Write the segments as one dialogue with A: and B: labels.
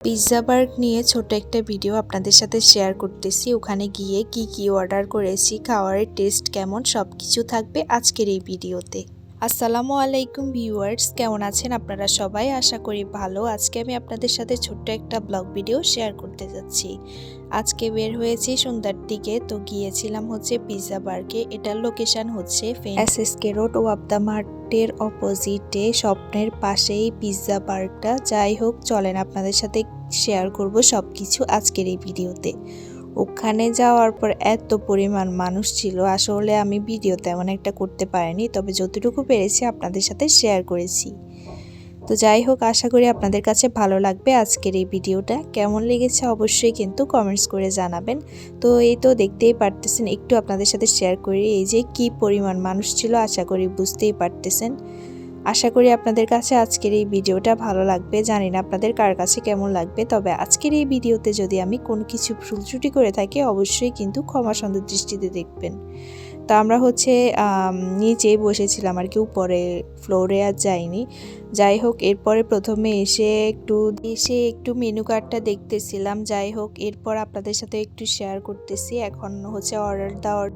A: Pizza বার্গ নিয়ে ছোট একটা ভিডিও আপনাদের সাথে শেয়ার করতেছি। ওখানে গিয়ে কি অর্ডার করেছি, খাবারের টেস্ট কেমন, সবকিছু থাকবে আজকের এই ভিডিওতে। আসসালামু আলাইকুম ভিউয়ার্স, কেমন আছেন আপনারা সবাই? আশা করি ভালো। আজকে আমি আপনাদের সাথে ছোট্ট একটা ব্লগ ভিডিও শেয়ার করতে যাচ্ছি। আজকে বের হয়েছি সন্ধ্যার দিকে, তো গিয়েছিলাম হচ্ছে পিৎজা বার্গে। এটার লোকেশন হচ্ছে এসএসকে রোড ওয়াবদা মার্টের অপোজিটে, স্বপ্নের পাশেই পিৎজা বার্গটা। যাই হোক, চলেন আপনাদের সাথে শেয়ার করব সবকিছু আজকের এই ভিডিওতে। ওখানে যাওয়ার পর এত পরিমাণ মানুষ ছিল, আসলে আমি ভিডিও তেমন একটা করতে পারিনি, তবে যতটুকু পেরেছি আপনাদের সাথে শেয়ার করেছি। তো যাই হোক, আশা করি আপনাদের কাছে ভালো লাগবে আজকের এই ভিডিওটা। কেমন লেগেছে অবশ্যই কিন্তু কমেন্টস করে জানাবেন। তো এই তো দেখতেই পারতেছেন, একটু আপনাদের সাথে শেয়ার করি এই যে কি পরিমাণ মানুষ ছিল, আশা করি বুঝতেই পারতেছেন। আশা করি আপনাদের কাছে আজকের এই ভিডিওটা ভালো লাগবে। জানি না আপনাদের কার কাছে কেমন লাগবে, তবে আজকের এই ভিডিওতে যদি আমি কোনো কিছু ভুল ত্রুটি করে থাকি অবশ্যই কিন্তু ক্ষমা সুন্দর দৃষ্টিতে দেখবেন। তো আমরা হচ্ছে নিচেই বসেছিলাম আর কি, উপরে ফ্লোরে আর যাইনি। যাই হোক, এরপরে প্রথমে এসে একটু মেনু কার্ডটা দেখতেছিলাম। যাই হোক, এরপর আপনাদের সাথে একটু শেয়ার করতেছি। এখন হচ্ছে অর্ডার দেওয়ার,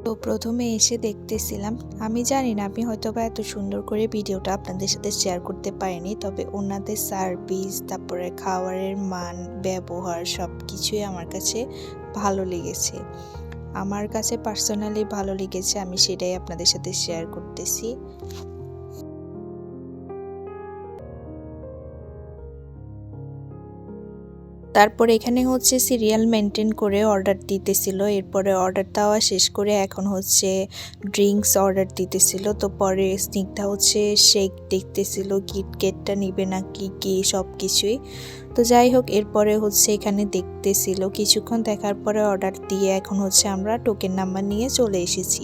A: তো প্রথমে এসে দেখতেছিলাম। আমি জানি না, আমি হয়তো বা এত সুন্দর করে ভিডিওটা আপনাদের সাথে শেয়ার করতে পারিনি, তবে ওনাদের সার্ভিস, তারপরে খাবারের মান, ব্যবহার সব কিছুই আমার কাছে ভালো লেগেছে। আমার কাছে পার্সোনালি ভালো লেগেছে, আমি সেটাই আপনাদের সাথে শেয়ার করতেছি। তারপর এখানে হচ্ছে সিরিয়াল মেনটেন করে অর্ডার দিতেছিল। এরপরে অর্ডার দেওয়া শেষ করে এখন হচ্ছে ড্রিঙ্কস অর্ডার দিতেছিল। তো পরে স্নিগ্ধা হচ্ছে শেক দেখতেছিল, কিটক্যাটটা নিবে নাকি কি সব কিছুই। তো যাই হোক, এরপরে হচ্ছে এখানে দেখতেছিল, কিছুক্ষণ দেখার পরে অর্ডার দিয়ে এখন হচ্ছে আমরা টোকেন নাম্বার নিয়ে চলে এসেছি।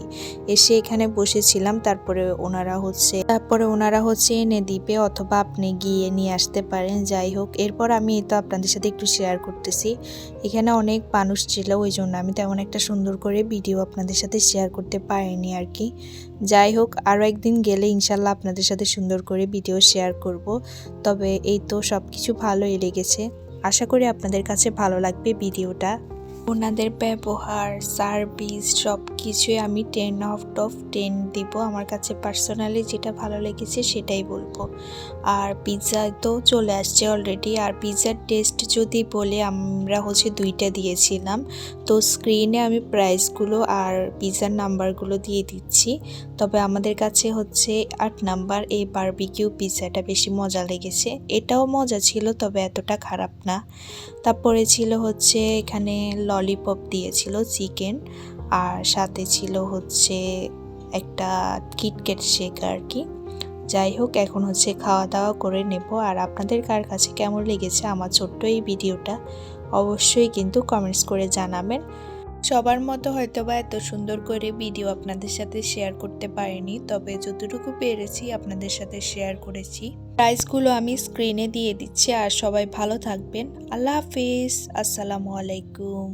A: এসে এখানে বসেছিলাম। তারপরে ওনারা হচ্ছে এনে দিবে, অথবা আপনি গিয়ে নিয়ে আসতে পারেন। যাই হোক, এরপর আমি তো আপনাদের সাথে একটু শেয়ার করতেছি। এখানে অনেক মানুষ ছিল, ওই জন্য আমি তেমন একটা সুন্দর করে ভিডিও আপনাদের সাথে শেয়ার করতে পারিনি আর কি। যাই হোক, আরও একদিন গেলে ইনশাল্লাহ আপনাদের সাথে সুন্দর করে ভিডিও শেয়ার করব। তবে এই তো সব কিছু ভালোই লেগেছে। আশা করি আপনাদের কাছে ভালো লাগবে ভিডিওটা। ওনাদের ব্যবহার, সার্ভিস সব কিছুই আমি 10/10 দিব। আমার কাছে পার্সোনালি যেটা ভালো লেগেছে সেটাই বলবো। আর পিৎজা তো চলে আসছে অলরেডি। আর পিৎজার টেস্ট যদি বলে, আমরা হচ্ছে 2টা দিয়েছিলাম। তো স্ক্রিনে আমি প্রাইসগুলো আর পিৎজার নাম্বারগুলো দিয়ে দিচ্ছি। তবে আমাদের কাছে হচ্ছে 8 নাম্বার এই বারবিকিউ পিৎজাটা বেশি মজা লেগেছে। এটাও মজা ছিল, তবে এতটা খারাপ না। তারপরে ছিল হচ্ছে এখানে ললিপপ দিয়েছিল চিকেন, আর সাথে ছিল হচ্ছে একটা কিটক্যাট শেক আর কি। যাই হোক, এখন হচ্ছে খাওয়া দাওয়া করে নেব। আর আপনাদের কার কাছে কেমন লেগেছে আমার ছোট্ট এই ভিডিওটা অবশ্যই কিন্তু কমেন্টস করে জানাবেন। সবার মতো হয়তো বা এত সুন্দর করে ভিডিও আপনাদের সাথে শেয়ার করতে পারিনি, তবে যতটুকু পেরেছি আপনাদের সাথে শেয়ার করেছি। প্রাইসগুলো আমি স্ক্রিনে দিয়ে দিচ্ছি। আর সবাই ভালো থাকবেন। আল্লাহ হাফিজ, আসসালামু আলাইকুম।